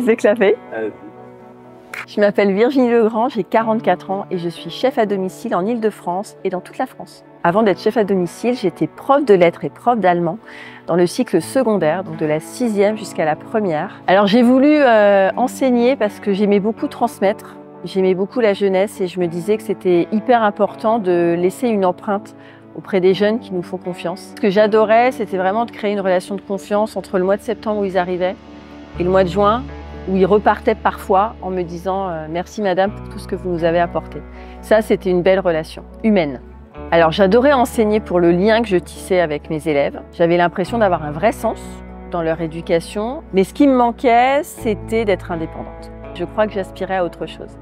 C'est clavé. Je m'appelle Virginie Legrand, j'ai 44 ans et je suis chef à domicile en Île-de-France et dans toute la France. Avant d'être chef à domicile, j'étais prof de lettres et prof d'allemand dans le cycle secondaire, donc de la 6e jusqu'à la 1re. Alors j'ai voulu enseigner parce que j'aimais beaucoup transmettre, j'aimais beaucoup la jeunesse et je me disais que c'était hyper important de laisser une empreinte auprès des jeunes qui nous font confiance. Ce que j'adorais, c'était vraiment de créer une relation de confiance entre le mois de septembre où ils arrivaient et le mois de juin où ils repartaient parfois en me disant « Merci madame pour tout ce que vous nous avez apporté ». Ça, c'était une belle relation humaine. Alors j'adorais enseigner pour le lien que je tissais avec mes élèves. J'avais l'impression d'avoir un vrai sens dans leur éducation, mais ce qui me manquait, c'était d'être indépendante. Je crois que j'aspirais à autre chose.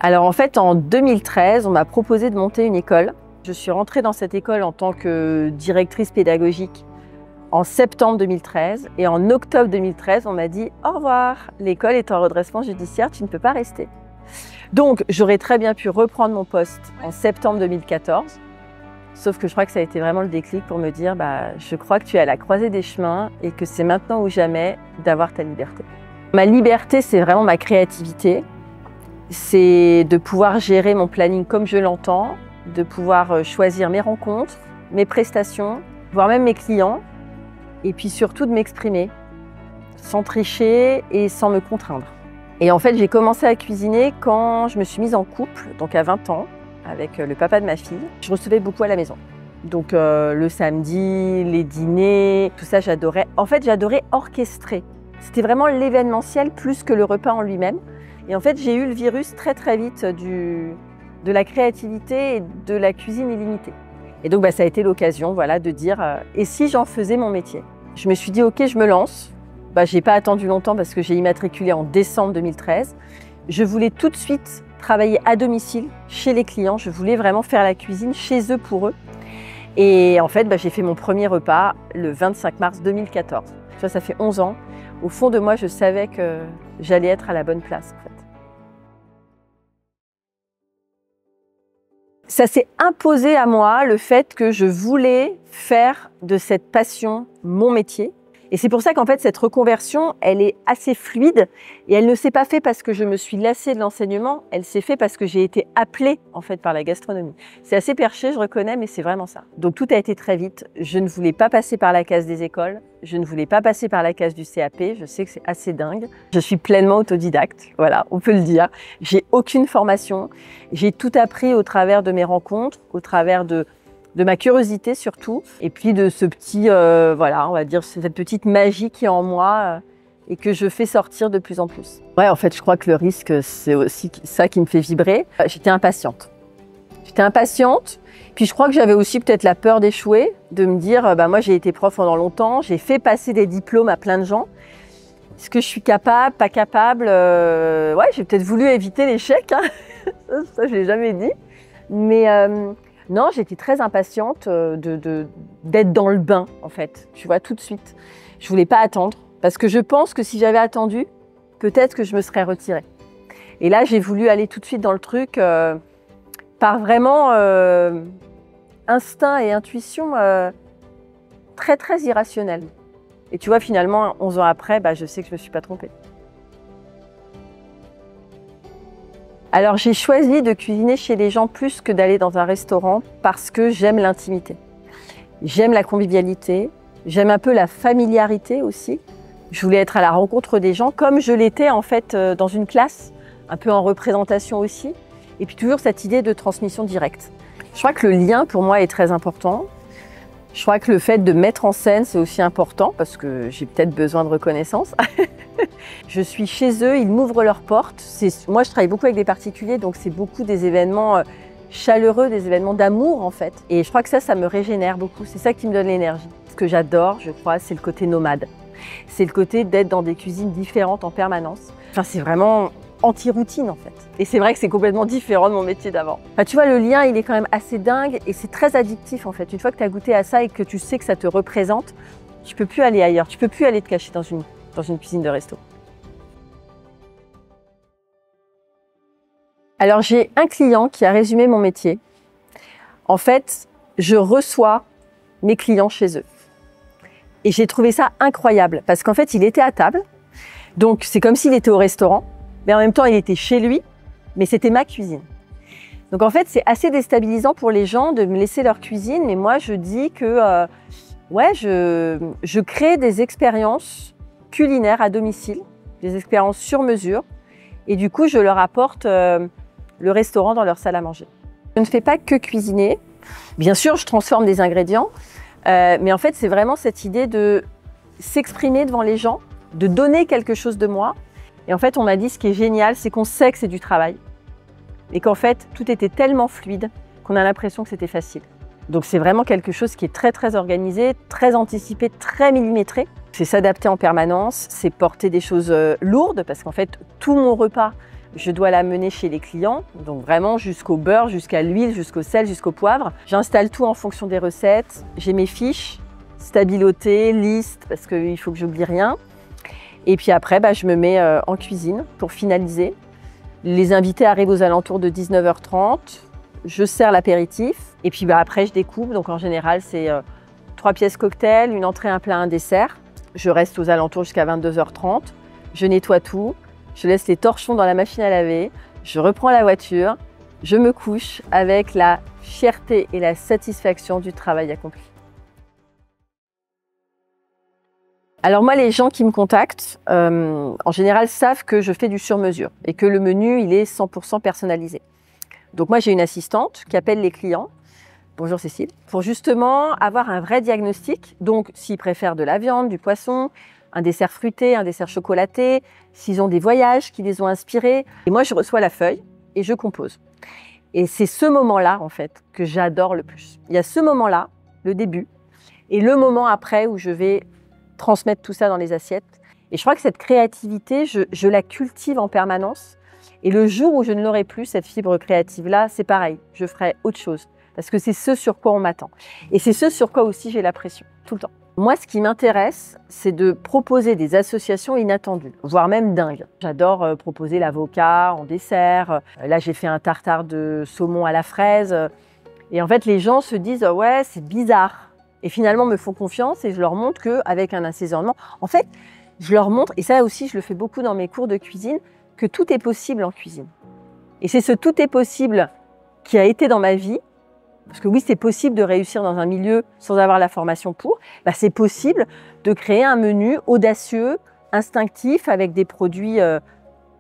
Alors en fait, en 2013, on m'a proposé de monter une école. Je suis rentrée dans cette école en tant que directrice pédagogique en septembre 2013 et en octobre 2013, on m'a dit « Au revoir, l'école est en redressement judiciaire, tu ne peux pas rester ». Donc, j'aurais très bien pu reprendre mon poste en septembre 2014, sauf que je crois que ça a été vraiment le déclic pour me dire « Je crois que tu es à la croisée des chemins et que c'est maintenant ou jamais d'avoir ta liberté ». Ma liberté, c'est vraiment ma créativité, c'est de pouvoir gérer mon planning comme je l'entends, de pouvoir choisir mes rencontres, mes prestations, voire même mes clients, et puis surtout de m'exprimer, sans tricher et sans me contraindre. Et en fait, j'ai commencé à cuisiner quand je me suis mise en couple, donc à 20 ans, avec le papa de ma fille. Je recevais beaucoup à la maison. Donc le samedi, les dîners, tout ça, j'adorais. En fait, j'adorais orchestrer. C'était vraiment l'événementiel plus que le repas en lui-même. Et en fait, j'ai eu le virus très très vite de la créativité et de la cuisine illimitée. Et donc, ça a été l'occasion de dire « Et si j'en faisais mon métier ?» Je me suis dit « Ok, je me lance ». Je n'ai pas attendu longtemps parce que j'ai immatriculé en décembre 2013. Je voulais tout de suite travailler à domicile, chez les clients. Je voulais vraiment faire la cuisine chez eux pour eux. Et en fait, j'ai fait mon premier repas le 25 mars 2014. Ça fait 11 ans. Au fond de moi, je savais que j'allais être à la bonne place, en fait. Ça s'est imposé à moi, le fait que je voulais faire de cette passion mon métier. Et c'est pour ça qu'en fait, cette reconversion, elle est assez fluide et elle ne s'est pas faite parce que je me suis lassée de l'enseignement, elle s'est faite parce que j'ai été appelée en fait par la gastronomie. C'est assez perché, je reconnais, mais c'est vraiment ça. Donc tout a été très vite. Je ne voulais pas passer par la case des écoles, je ne voulais pas passer par la case du CAP, je sais que c'est assez dingue. Je suis pleinement autodidacte, voilà, on peut le dire. J'ai aucune formation, j'ai tout appris au travers de mes rencontres, au travers de ma curiosité surtout, et puis de ce petit, on va dire, cette petite magie qui est en moi et que je fais sortir de plus en plus. Ouais, en fait, je crois que le risque, c'est aussi ça qui me fait vibrer. J'étais impatiente. Puis je crois que j'avais aussi peut-être la peur d'échouer, de me dire, moi j'ai été prof pendant longtemps, j'ai fait passer des diplômes à plein de gens. Est-ce que je suis capable, pas capable Ouais, j'ai peut-être voulu éviter l'échec, hein. Ça je l'ai jamais dit. Mais non, j'étais très impatiente d'être dans le bain, en fait, tu vois, tout de suite. Je voulais pas attendre, parce que je pense que si j'avais attendu, peut-être que je me serais retirée. Et là, j'ai voulu aller tout de suite dans le truc par vraiment instinct et intuition très, très irrationnelle. Et tu vois, finalement, 11 ans après, je sais que je me suis pas trompée. Alors j'ai choisi de cuisiner chez les gens plus que d'aller dans un restaurant parce que j'aime l'intimité. J'aime la convivialité, j'aime un peu la familiarité aussi. Je voulais être à la rencontre des gens comme je l'étais en fait dans une classe, un peu en représentation aussi. Et puis toujours cette idée de transmission directe. Je crois que le lien pour moi est très important. Je crois que le fait de mettre en scène, c'est aussi important parce que j'ai peut-être besoin de reconnaissance. Je suis chez eux, ils m'ouvrent leurs portes. Moi, je travaille beaucoup avec des particuliers, donc c'est beaucoup des événements chaleureux, des événements d'amour en fait. Et je crois que ça me régénère beaucoup. C'est ça qui me donne l'énergie. Ce que j'adore, je crois, c'est le côté nomade. C'est le côté d'être dans des cuisines différentes en permanence. Enfin, c'est vraiment anti-routine en fait. Et c'est vrai que c'est complètement différent de mon métier d'avant. Enfin, tu vois, le lien, il est quand même assez dingue et c'est très addictif en fait. Une fois que tu as goûté à ça et que tu sais que ça te représente, tu peux plus aller ailleurs. Tu peux plus aller te cacher dans une cuisine de resto. Alors, j'ai un client qui a résumé mon métier. En fait, je reçois mes clients chez eux. Et j'ai trouvé ça incroyable parce qu'en fait, il était à table. Donc, c'est comme s'il était au restaurant, mais en même temps, il était chez lui, mais c'était ma cuisine. Donc, en fait, c'est assez déstabilisant pour les gens de me laisser leur cuisine, mais moi, je dis que ouais, je crée des expériences culinaires à domicile, des expériences sur mesure, et du coup, je leur apporte le restaurant dans leur salle à manger. Je ne fais pas que cuisiner. Bien sûr, je transforme des ingrédients, mais en fait, c'est vraiment cette idée de s'exprimer devant les gens, de donner quelque chose de moi. Et en fait, on m'a dit, ce qui est génial, c'est qu'on sait que c'est du travail. Et qu'en fait, tout était tellement fluide qu'on a l'impression que c'était facile. Donc c'est vraiment quelque chose qui est très très organisé, très anticipé, très millimétré. C'est s'adapter en permanence, c'est porter des choses lourdes parce qu'en fait, tout mon repas, je dois l'amener chez les clients. Donc vraiment jusqu'au beurre, jusqu'à l'huile, jusqu'au sel, jusqu'au poivre. J'installe tout en fonction des recettes. J'ai mes fiches, stabiloté, liste, parce qu'il faut que j'oublie rien. Et puis après, je me mets en cuisine pour finaliser. Les invités arrivent aux alentours de 19h30. Je sers l'apéritif et puis après je découpe. Donc en général, c'est 3 pièces cocktail, une entrée, un plat, un dessert. Je reste aux alentours jusqu'à 22h30. Je nettoie tout. Je laisse les torchons dans la machine à laver. Je reprends la voiture. Je me couche avec la fierté et la satisfaction du travail accompli. Alors moi, les gens qui me contactent, en général, savent que je fais du sur-mesure et que le menu, il est 100% personnalisé. Donc moi, j'ai une assistante qui appelle les clients, bonjour Cécile, pour justement avoir un vrai diagnostic. Donc s'ils préfèrent de la viande, du poisson, un dessert fruité, un dessert chocolaté, s'ils ont des voyages qui les ont inspirés. Et moi, je reçois la feuille et je compose. Et c'est ce moment-là, en fait, que j'adore le plus. Il y a ce moment-là, le début, et le moment après où je vais transmettre tout ça dans les assiettes. Et je crois que cette créativité, je la cultive en permanence. Et le jour où je ne l'aurai plus, cette fibre créative-là, c'est pareil, je ferai autre chose. Parce que c'est ce sur quoi on m'attend. Et c'est ce sur quoi aussi j'ai la pression, tout le temps. Moi, ce qui m'intéresse, c'est de proposer des associations inattendues, voire même dingues. J'adore proposer l'avocat en dessert. Là, j'ai fait un tartare de saumon à la fraise. Et en fait, les gens se disent « ouais, c'est bizarre ». Et finalement, me font confiance et je leur montre qu'avec un assaisonnement, en fait, je leur montre, et ça aussi, je le fais beaucoup dans mes cours de cuisine, que tout est possible en cuisine. Et c'est ce tout est possible qui a été dans ma vie, parce que oui, c'est possible de réussir dans un milieu sans avoir la formation pour, c'est possible de créer un menu audacieux, instinctif, avec des produits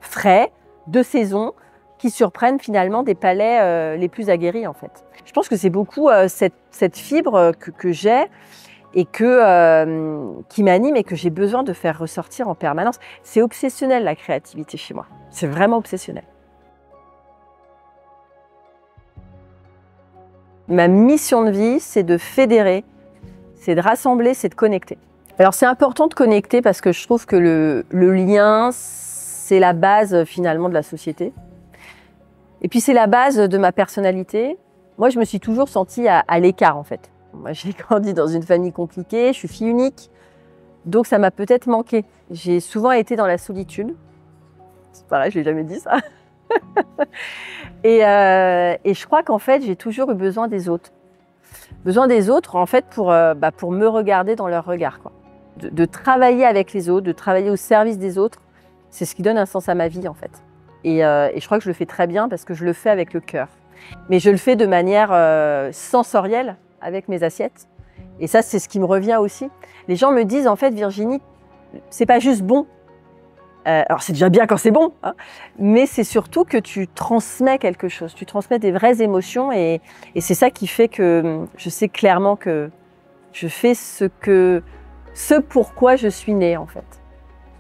frais, de saison, qui surprennent finalement des palais les plus aguerris en fait. Je pense que c'est beaucoup cette fibre que j'ai et qui m'anime et que j'ai besoin de faire ressortir en permanence. C'est obsessionnel la créativité chez moi, c'est vraiment obsessionnel. Ma mission de vie, c'est de fédérer, c'est de rassembler, c'est de connecter. Alors c'est important de connecter parce que je trouve que le lien, c'est la base finalement de la société. Et puis c'est la base de ma personnalité. Moi, je me suis toujours sentie à l'écart en fait. Moi, j'ai grandi dans une famille compliquée, je suis fille unique, donc ça m'a peut-être manqué. J'ai souvent été dans la solitude. C'est pareil, je l'ai jamais dit ça. et je crois qu'en fait, j'ai toujours eu besoin des autres. Besoin des autres, en fait, pour me regarder dans leur regard, quoi. De travailler avec les autres, de travailler au service des autres, c'est ce qui donne un sens à ma vie, en fait. Et je crois que je le fais très bien parce que je le fais avec le cœur. Mais je le fais de manière sensorielle avec mes assiettes. Et ça, c'est ce qui me revient aussi. Les gens me disent, en fait, Virginie, c'est pas juste bon. Alors, c'est déjà bien quand c'est bon, hein, mais c'est surtout que tu transmets quelque chose. Tu transmets des vraies émotions et c'est ça qui fait que je sais clairement que je fais ce pourquoi je suis née, en fait.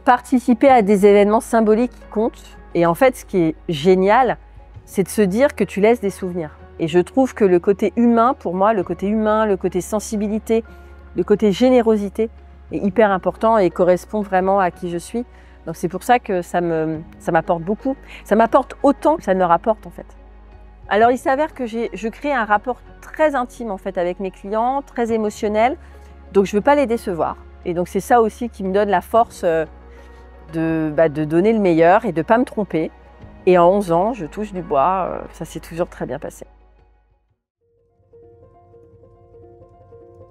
Participer à des événements symboliques qui comptent. Et en fait, ce qui est génial, c'est de se dire que tu laisses des souvenirs. Et je trouve que le côté humain, pour moi, le côté humain, le côté sensibilité, le côté générosité est hyper important et correspond vraiment à qui je suis. Donc c'est pour ça que ça m'apporte beaucoup. Ça m'apporte autant que ça ne me rapporte en fait. Alors il s'avère que je crée un rapport très intime en fait avec mes clients, très émotionnel. Donc je ne veux pas les décevoir. Et donc c'est ça aussi qui me donne la force de donner le meilleur et de ne pas me tromper. Et en 11 ans, je touche du bois, ça s'est toujours très bien passé.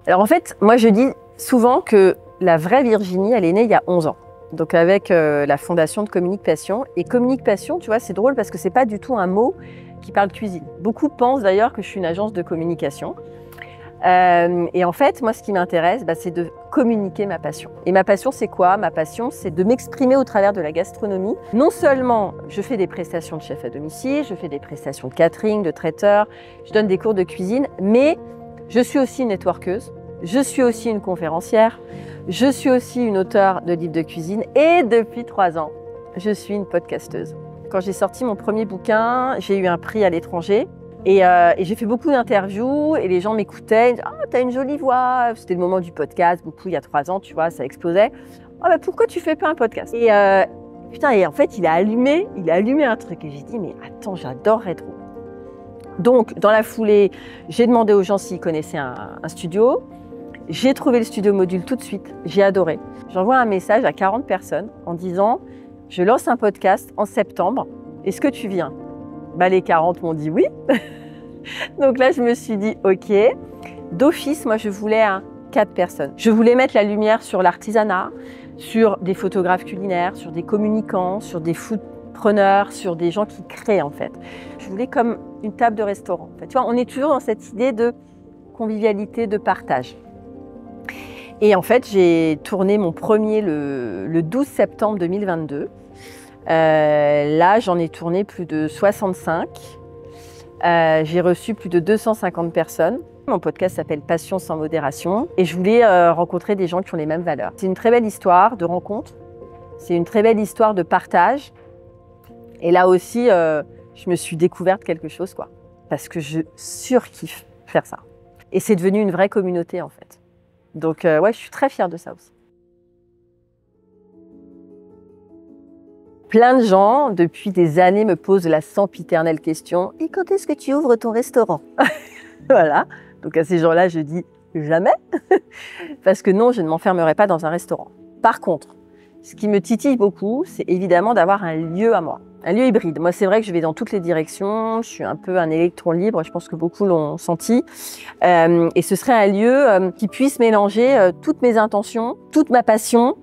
Alors en fait, moi je dis, souvent que la vraie Virginie, elle est née il y a 11 ans. Donc avec la fondation de Communique Passion. Et Communique Passion, tu vois, c'est drôle parce que c'est pas du tout un mot qui parle cuisine. Beaucoup pensent d'ailleurs que je suis une agence de communication. Et en fait, moi, ce qui m'intéresse, c'est de communiquer ma passion. Et ma passion, c'est quoi? Ma passion, c'est de m'exprimer au travers de la gastronomie. Non seulement je fais des prestations de chef à domicile, je fais des prestations de catering, de traiteur, je donne des cours de cuisine, mais je suis aussi une networkeuse, je suis aussi une conférencière, je suis aussi une auteure de livres de cuisine et depuis 3 ans, je suis une podcasteuse. Quand j'ai sorti mon premier bouquin, j'ai eu un prix à l'étranger. Et j'ai fait beaucoup d'interviews et les gens m'écoutaient, ils me disaient « Ah, t'as une jolie voix !» C'était le moment du podcast, beaucoup il y a 3 ans, tu vois, ça explosait. « Ah, pourquoi tu fais pas un podcast ?» Et putain, et en fait, il a allumé un truc. Et j'ai dit « Mais attends, j'adorerais trop !» Donc, dans la foulée, j'ai demandé aux gens s'ils connaissaient un studio. J'ai trouvé le studio module tout de suite, j'ai adoré. J'envoie un message à 40 personnes en disant « Je lance un podcast en septembre, est-ce que tu viens ?» Les 40 m'ont dit oui. Donc là, je me suis dit ok. D'office, moi, je voulais 4 personnes. Je voulais mettre la lumière sur l'artisanat, sur des photographes culinaires, sur des communicants, sur des foodpreneurs, sur des gens qui créent en fait. Je voulais comme une table de restaurant. En fait, tu vois, on est toujours dans cette idée de convivialité, de partage. Et en fait, j'ai tourné mon premier le 12 septembre 2022. Là, j'en ai tourné plus de 65. J'ai reçu plus de 250 personnes. Mon podcast s'appelle Passion sans modération et je voulais rencontrer des gens qui ont les mêmes valeurs. C'est une très belle histoire de rencontre. C'est une très belle histoire de partage. Et là aussi, je me suis découverte quelque chose, quoi. Parce que je surkiffe faire ça. Et c'est devenu une vraie communauté, en fait. Donc, ouais, je suis très fière de ça aussi. Plein de gens, depuis des années, me posent la sempiternelle question « Et quand est-ce que tu ouvres ton restaurant ?» Voilà. Donc à ces gens-là, je dis « Jamais !» Parce que non, je ne m'enfermerai pas dans un restaurant. Par contre, ce qui me titille beaucoup, c'est évidemment d'avoir un lieu à moi. Un lieu hybride. Moi, c'est vrai que je vais dans toutes les directions. Je suis un peu un électron libre. Je pense que beaucoup l'ont senti. Et ce serait un lieu qui puisse mélanger toutes mes intentions, toute ma passion,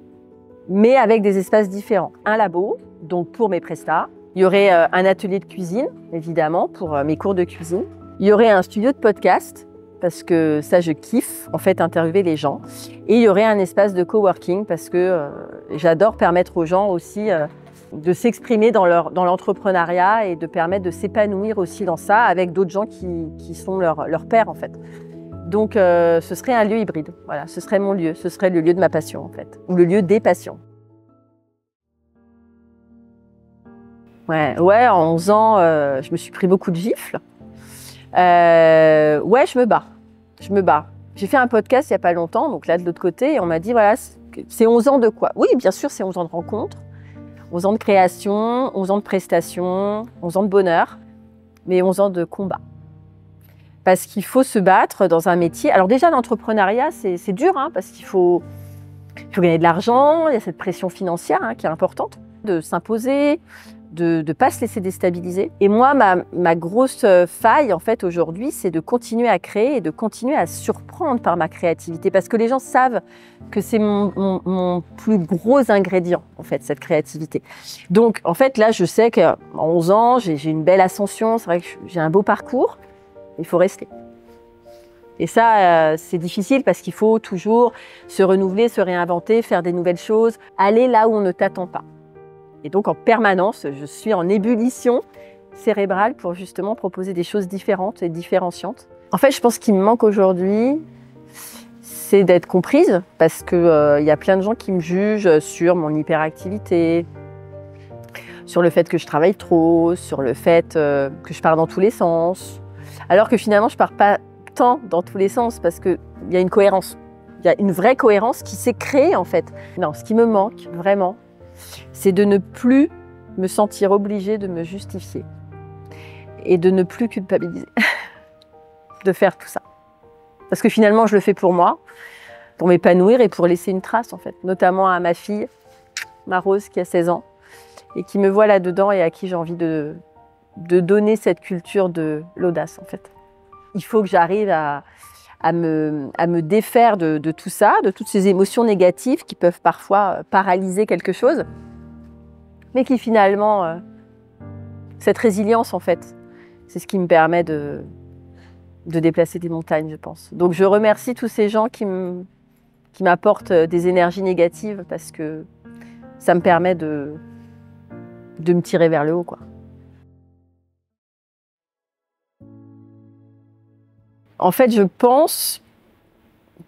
mais avec des espaces différents. Un labo, donc pour mes prestats. Il y aurait un atelier de cuisine, évidemment, pour mes cours de cuisine. Il y aurait un studio de podcast, parce que ça, je kiffe, en fait, interviewer les gens. Et il y aurait un espace de coworking, parce que j'adore permettre aux gens aussi de s'exprimer dans l'entrepreneuriat et de permettre de s'épanouir aussi dans ça avec d'autres gens qui sont leurs pairs, en fait. Donc, ce serait un lieu hybride. Voilà, ce serait mon lieu. Ce serait le lieu de ma passion, en fait. Ou le lieu des passions. Ouais, en 11 ans, je me suis pris beaucoup de gifles. Ouais, je me bats. J'ai fait un podcast il n'y a pas longtemps, donc là, de l'autre côté, et on m'a dit, voilà, c'est 11 ans de quoi? Oui, bien sûr, c'est 11 ans de rencontres, 11 ans de création, 11 ans de prestations, 11 ans de bonheur, mais 11 ans de combat. Parce qu'il faut se battre dans un métier. Alors déjà, l'entrepreneuriat, c'est dur, hein, parce qu'il faut gagner de l'argent, il y a cette pression financière qui est importante, de s'imposer, de ne pas se laisser déstabiliser. Et moi, ma grosse faille, en fait, aujourd'hui, c'est de continuer à créer et de continuer à surprendre par ma créativité. Parce que les gens savent que c'est mon plus gros ingrédient, en fait, cette créativité. Donc, en fait, là, je sais qu'en 11 ans, j'ai une belle ascension. C'est vrai que j'ai un beau parcours. Il faut rester. Et ça, c'est difficile parce qu'il faut toujours se renouveler, se réinventer, faire des nouvelles choses, aller là où on ne t'attend pas. Et donc, en permanence, je suis en ébullition cérébrale pour justement proposer des choses différentes et différenciantes. En fait, je pense qu'il me manque aujourd'hui, c'est d'être comprise parce qu'il y a plein de gens qui me jugent sur mon hyperactivité, sur le fait que je travaille trop, sur le fait que je pars dans tous les sens. Alors que finalement, je ne pars pas tant dans tous les sens parce qu'il y a une cohérence. Il y a une vraie cohérence qui s'est créée en fait. Non, ce qui me manque vraiment, c'est de ne plus me sentir obligée de me justifier et de ne plus culpabiliser de faire tout ça. Parce que finalement, je le fais pour moi, pour m'épanouir et pour laisser une trace en fait, notamment à ma fille, ma Rose qui a 16 ans et qui me voit là-dedans et à qui j'ai envie de donner cette culture de l'audace en fait. Il faut que j'arrive à à me défaire de tout ça, de toutes ces émotions négatives qui peuvent parfois paralyser quelque chose, mais qui finalement, cette résilience en fait, c'est ce qui me permet de déplacer des montagnes, je pense. Donc je remercie tous ces gens qui m'apportent des énergies négatives parce que ça me permet de me tirer vers le haut, quoi. En fait, je pense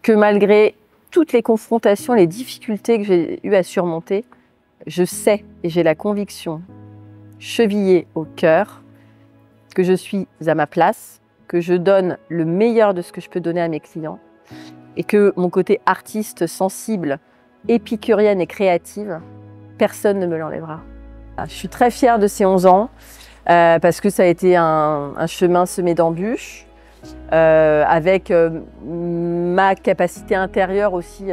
que malgré toutes les confrontations, les difficultés que j'ai eu à surmonter, je sais et j'ai la conviction, chevillée au cœur, que je suis à ma place, que je donne le meilleur de ce que je peux donner à mes clients et que mon côté artiste, sensible, épicurienne et créative, personne ne me l'enlèvera. Je suis très fière de ces 11 ans parce que ça a été un chemin semé d'embûches, avec ma capacité intérieure aussi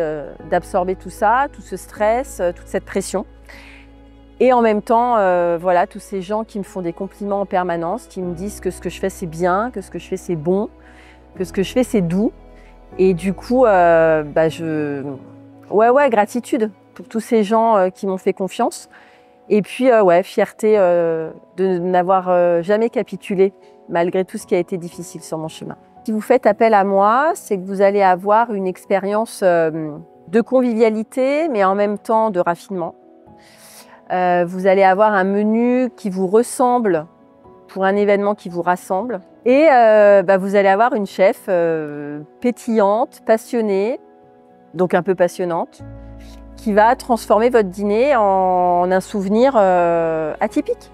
d'absorber tout ça, tout ce stress, toute cette pression. Et en même temps, voilà, tous ces gens qui me font des compliments en permanence, qui me disent que ce que je fais c'est bien, que ce que je fais c'est bon, que ce que je fais c'est doux. Et du coup, gratitude pour tous ces gens qui m'ont fait confiance. Et puis, fierté de n'avoir jamais capitulé, malgré tout ce qui a été difficile sur mon chemin. Si vous faites appel à moi, c'est que vous allez avoir une expérience de convivialité, mais en même temps de raffinement. Vous allez avoir un menu qui vous ressemble pour un événement qui vous rassemble. Et vous allez avoir une chef pétillante, passionnée, donc un peu passionnante, qui va transformer votre dîner en un souvenir atypique.